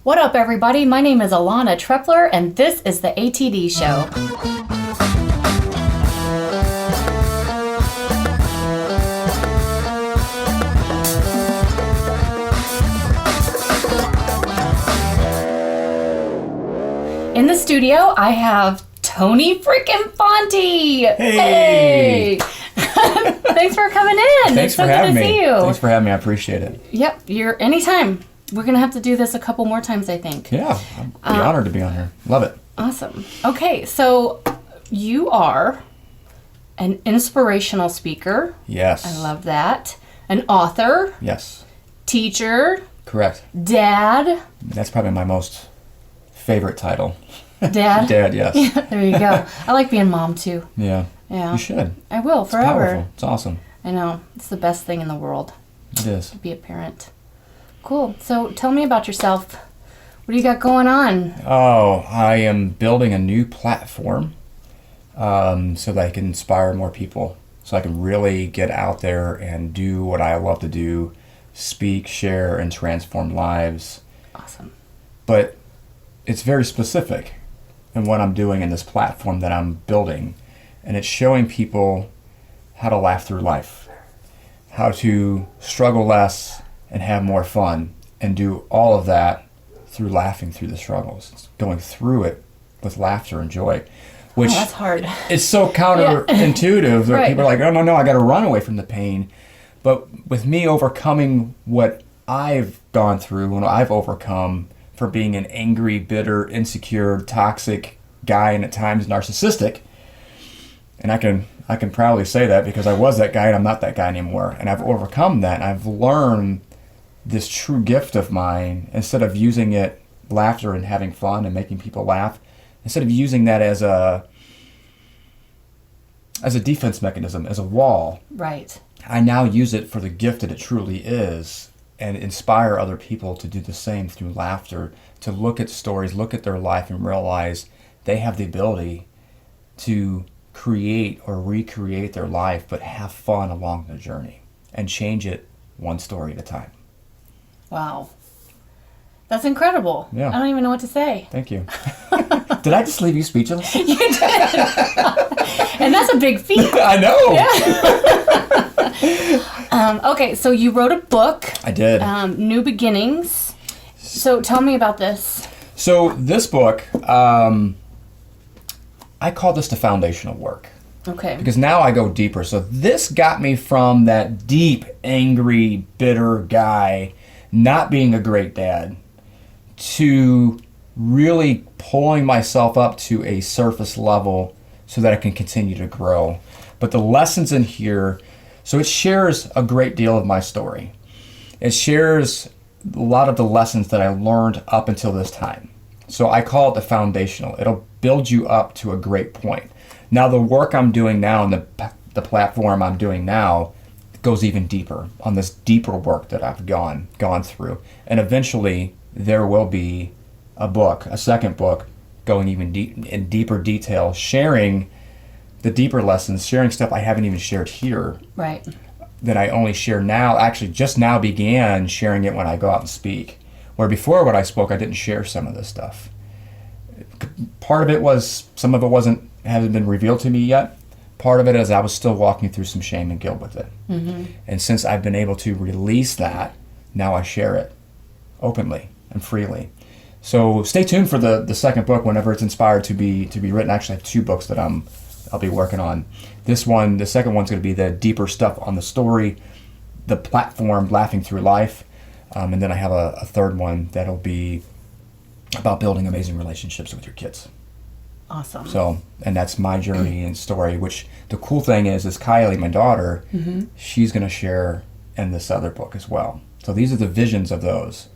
What up, everybody? My name is Alana Trepler, and this is the ATD Show. In the studio, I have Tony Freakin Fonte. Hey! Thanks for coming in. Thanks for having me. See you. Thanks for having me. I appreciate it. Yep, you're anytime. We're going to have to do this a couple more times, I think. Yeah, I'd be honored to be on here. Love it. Awesome. Okay, so you are an inspirational speaker. Yes. I love that. An author. Yes. Teacher. Correct. Dad. That's probably my most favorite title. Dad? Dad, yes. Yeah, there you go. I like being mom, too. Yeah. Yeah. You should. I will, forever. It's powerful. It's awesome. I know. It's the best thing in the world It is. to be a parent. Cool. So tell me about yourself. What do you got going on? Oh, I am building a new platform so that I can inspire more people. So I can really get out there and do what I love to do, speak, share, and transform lives. Awesome. But it's very specific in what I'm doing in this platform that I'm building. And it's showing people how to laugh through life, how to struggle less and have more fun, and do all of that through laughing through the struggles. It's going through it with laughter and joy. Which that's hard. It's so counterintuitive that Right. people are like, oh, no, I got to run away from the pain. But with me overcoming what I've gone through and I've overcome for being an angry, bitter, insecure, toxic guy and at times narcissistic, and I can proudly say that because I was that guy and I'm not that guy anymore. And I've overcome that and I've learned this true gift of mine. Instead of using it, laughter and having fun and making people laugh, instead of using that as a defense mechanism, as a wall, Right. I now use it for the gift that it truly is and inspire other people to do the same through laughter, to look at stories, look at their life and realize they have the ability to create or recreate their life, but have fun along the journey and change it one story at a time. Wow. That's incredible. Yeah. I don't even know what to say. Thank you. Did I just leave you speechless? You did. And that's a big feat. I know. Okay, so you wrote a book. I did. New Beginnings. So tell me about this. So this book, I call this the foundational work. Okay. Because now I go deeper. So this got me from that deep, angry, bitter guy not being a great dad to really pulling myself up to a surface level so that I can continue to grow. But the lessons in here, so it shares a great deal of my story. It shares a lot of the lessons that I learned up until this time. So I call it the foundational. It'll build you up to a great point. Now the work I'm doing now and the platform I'm doing now goes even deeper on this deeper work that I've gone through. And eventually there will be a book, a second book, going even in deeper detail, sharing the deeper lessons, sharing stuff I haven't even shared here. Right. That I only share now, actually just now began sharing it when I go out and speak. Where before when I spoke, I didn't share some of this stuff. Part of it was, some of it hasn't been revealed to me yet. Part of it is I was still walking through some shame and guilt with it. Mm-hmm. And since I've been able to release that, now I share it openly and freely. So stay tuned for the second book whenever it's inspired to be written. Actually, I have two books that I'll be working on. The second one's going to be the deeper stuff on the story, the platform, laughing through life. And then I have a third one that'll be about building amazing relationships with your kids. Awesome. So, and that's my journey and story, which the cool thing is Kylie, my daughter, she's going to share in this other book as well. So these are the visions of those.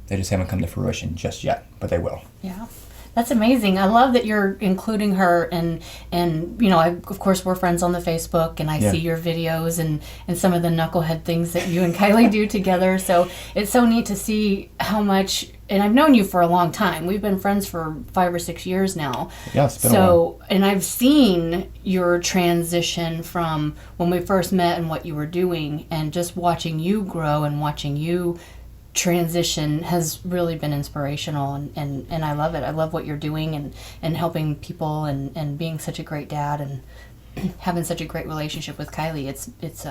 They just haven't come to fruition just yet, but they will. Yeah. That's amazing. I love that you're including her and you know, of course we're friends on the Facebook and I see your videos and some of the knucklehead things that you and Kylie do together. So it's so neat to see how much, and I've known you for a long time. We've been friends for 5 or 6 years now. Yeah, it's been a while. And I've seen your transition from when we first met and what you were doing and just watching you grow and watching you transition has really been inspirational, and I love it. I love what you're doing, and helping people, and being such a great dad, and having such a great relationship with Kylie. It's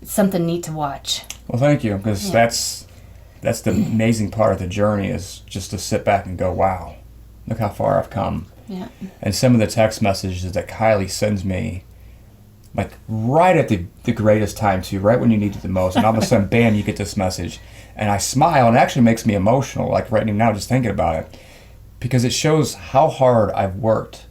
something neat to watch. Well, thank you, because that's the amazing part of the journey, is just to sit back and go, wow, look how far I've come. Yeah. And some of the text messages that Kylie sends me, like right at the greatest time too, right when you need it the most, and all of a sudden, bam, you get this message, and I smile, and it actually makes me emotional, like right now just thinking about it, because it shows how hard I've worked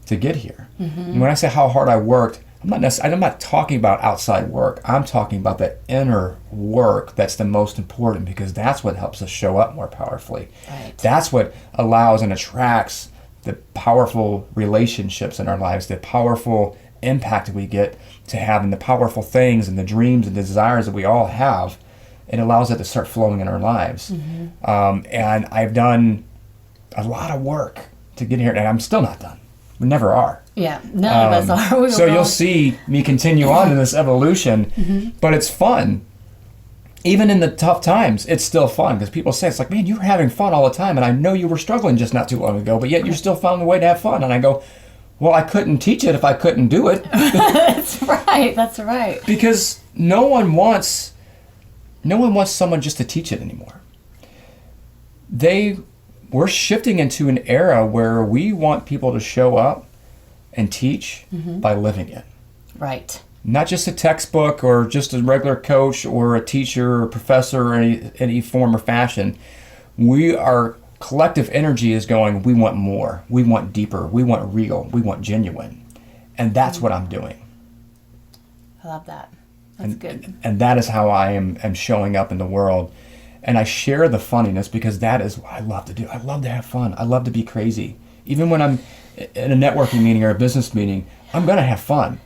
to get here. And when I say how hard I worked, I'm not talking about outside work. I'm talking about the inner work that's the most important, because that's what helps us show up more powerfully. Right. That's what allows and attracts the powerful relationships in our lives, the powerful impact that we get to have, and the powerful things and the dreams and desires that we all have. It allows it to start flowing in our lives. And I've done a lot of work to get here, and I'm still not done. We never are. Yeah, none of us are. So you'll see me continue on in this evolution, but it's fun. Even in the tough times, it's still fun, because people say, it's like, man, you were having fun all the time, and I know you were struggling just not too long ago, but yet you're still finding a way to have fun. And I go, well, I couldn't teach it if I couldn't do it. That's right. Because no one wants someone just to teach it anymore. We're shifting into an era where we want people to show up and teach by living it. Right. Not just a textbook or just a regular coach or a teacher or professor or any form or fashion. Our collective energy is going, we want more, we want deeper, we want real, we want genuine. And that's what I'm doing. I love that. That's good. And that is how I am showing up in the world. And I share the funniness, because that is what I love to do. I love to have fun. I love to be crazy. Even when I'm in a networking meeting or a business meeting, I'm going to have fun.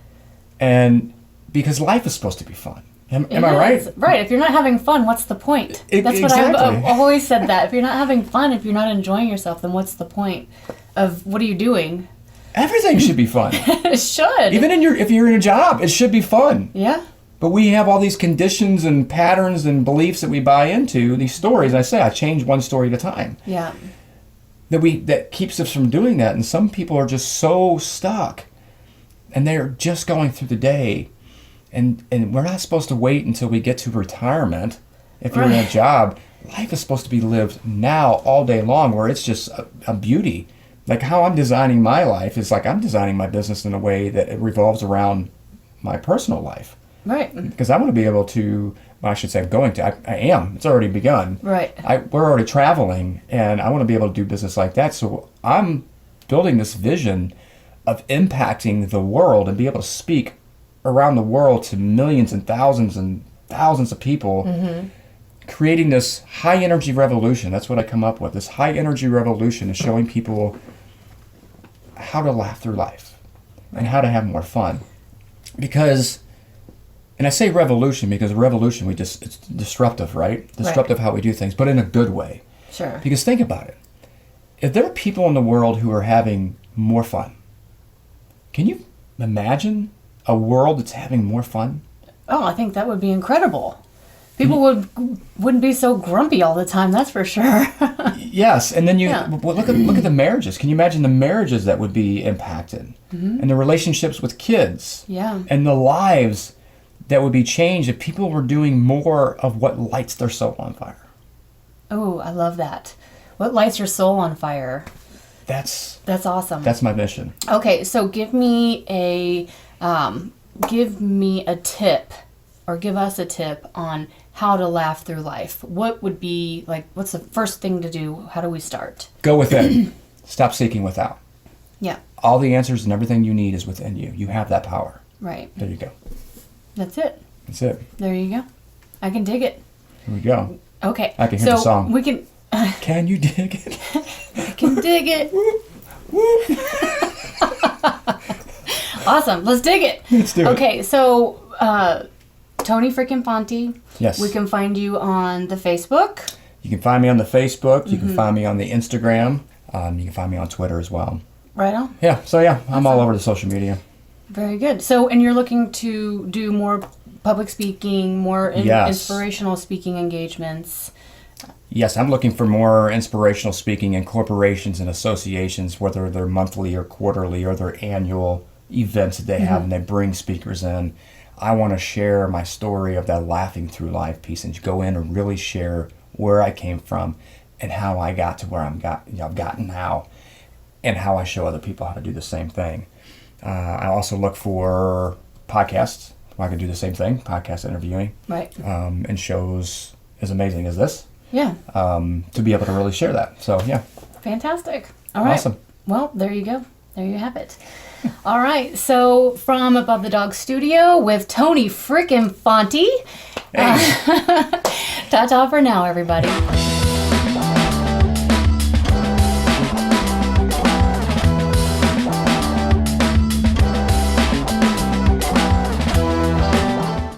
And because life is supposed to be fun. Am I right? Right. If you're not having fun, what's the point? That's what I've always said, that. If you're not having fun, if you're not enjoying yourself, then what's the point of what are you doing? Everything should be fun. It should. Even if you're in a job, it should be fun. Yeah. But we have all these conditions and patterns and beliefs that we buy into, these stories. I change one story at a time. Yeah. That keeps us from doing that. And some people are just so stuck, and they're just going through the day. And we're not supposed to wait until we get to retirement. If you're in a job, life is supposed to be lived now all day long, where it's just a beauty. Like how I'm designing my life is like I'm designing my business in a way that it revolves around my personal life. Right. Because I want to be able to, well, I should say I'm going to, I am, it's already begun. Right. We're already traveling, and I want to be able to do business like that. So I'm building this vision of impacting the world and be able to speak around the world to millions and thousands of people, creating this high energy revolution. That's what I come up with. This high energy revolution is showing people how to laugh through life and how to have more fun. Because, and I say revolution because revolution, it's disruptive, right? Disruptive how we do things, but in a good way. Sure. Because think about it. If there are people in the world who are having more fun, can you imagine a world that's having more fun? Oh, I think that would be incredible. People wouldn't be so grumpy all the time, that's for sure. Yes, and then well, look at the marriages. Can you imagine the marriages that would be impacted? And the relationships with kids? Yeah. And the lives that would be changed if people were doing more of what lights their soul on fire. Oh, I love that. What lights your soul on fire? That's awesome. That's my mission. Okay, so give me a tip, or give us a tip on how to laugh through life. What would be, like, what's the first thing to do? How do we start? Go within. Stop seeking without. Yeah. All the answers and everything you need is within you. You have that power. Right. There you go. That's it. That's it. There you go. I can dig it. Here we go. Okay. I can hear the song. We can... Can you dig it? I can dig it. Whoop, whoop. Awesome. Let's dig it. Let's do it. Okay, so Tony Freakin Fonte. Yes. We can find you on the Facebook. You can find me on the Facebook. You can find me on the Instagram. You can find me on Twitter as well. Right on. Yeah. So yeah, I'm all over the social media. Very good. So, and you're looking to do more public speaking, more Yes. inspirational speaking engagements. Yes, I'm looking for more inspirational speaking in corporations and associations, whether they're monthly or quarterly or their annual events that they have, and they bring speakers in. I want to share my story of that laughing through life piece and go in and really share where I came from and how I got to where I've gotten now, and how I show other people how to do the same thing. I also look for podcasts where I can do the same thing, podcast interviewing, Right. and shows as amazing as this, Yeah. to be able to really share that. So, yeah. Fantastic. All right. Awesome. Well, there you go. There you have it. All right. So from Above the Dog Studio with Tony Freakin Fonte. Hey. Ta-ta for now, everybody.